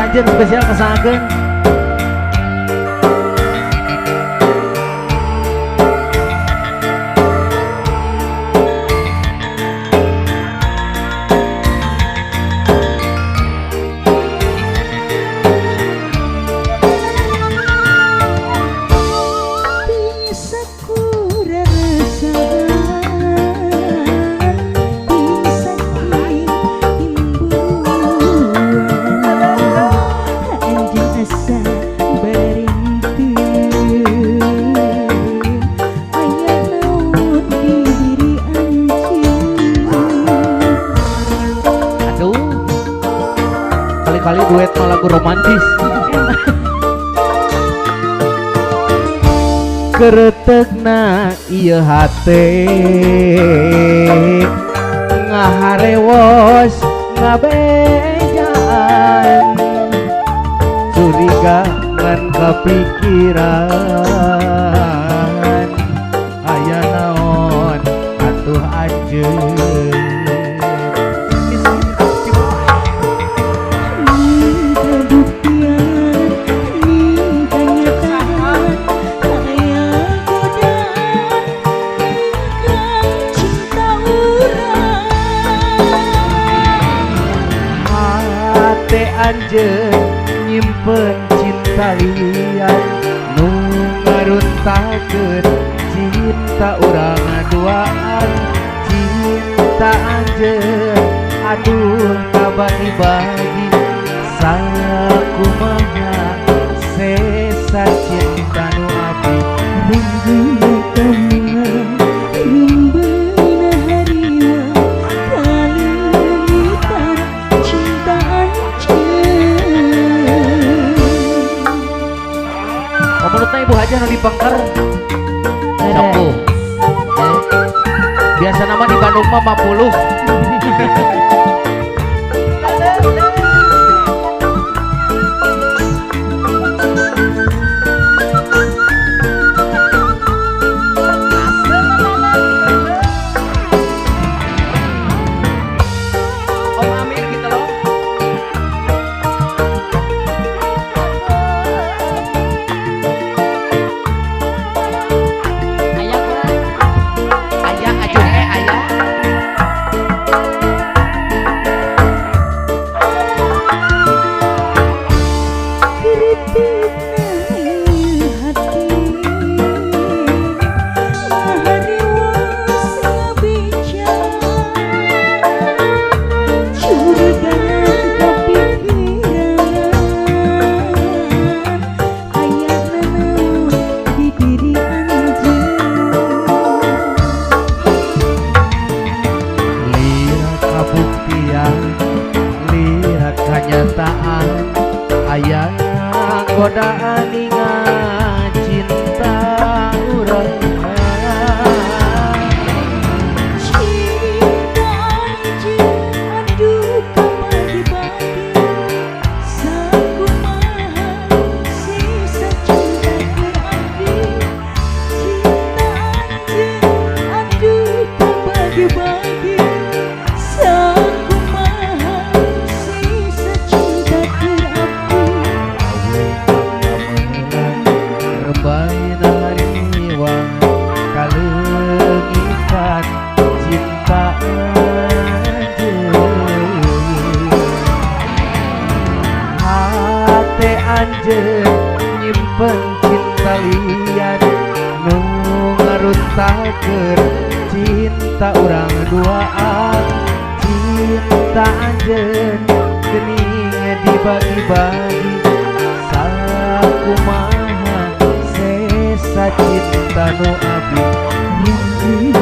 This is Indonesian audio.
anjir spesial kesangakeun. Kali duet malah lagu romantis. Keretegna ieu hate ngaharewos ngabejaan curiga ngan kepikiran aya naon atuh anjeun. Anjeun nyimpen cinta liat nu ngaruntakeun cinta urang duaan. Cinta anjeun aduh kabagi-bagi sakumaha sesa cinta nu abdi rindu kamungan rumbeuna hariwa kaleuwitan cinta menurutnya Ibu Haja nu dipengker sapu. Biasa nama di Bandung mah 50. Kenyataan aya godaan ingat cinta urang. Cinta anjeun aduh kabagi-bagi sakumaha sisa cinta terabdi. Cinta anjeun aduh kabagi-bagi anjeun nyimpen cinta liat nu ngaruntakeun cinta urang duaan. Cinta anjeun geuning dibagi-bagi sakumaha sesa cinta nu abdi.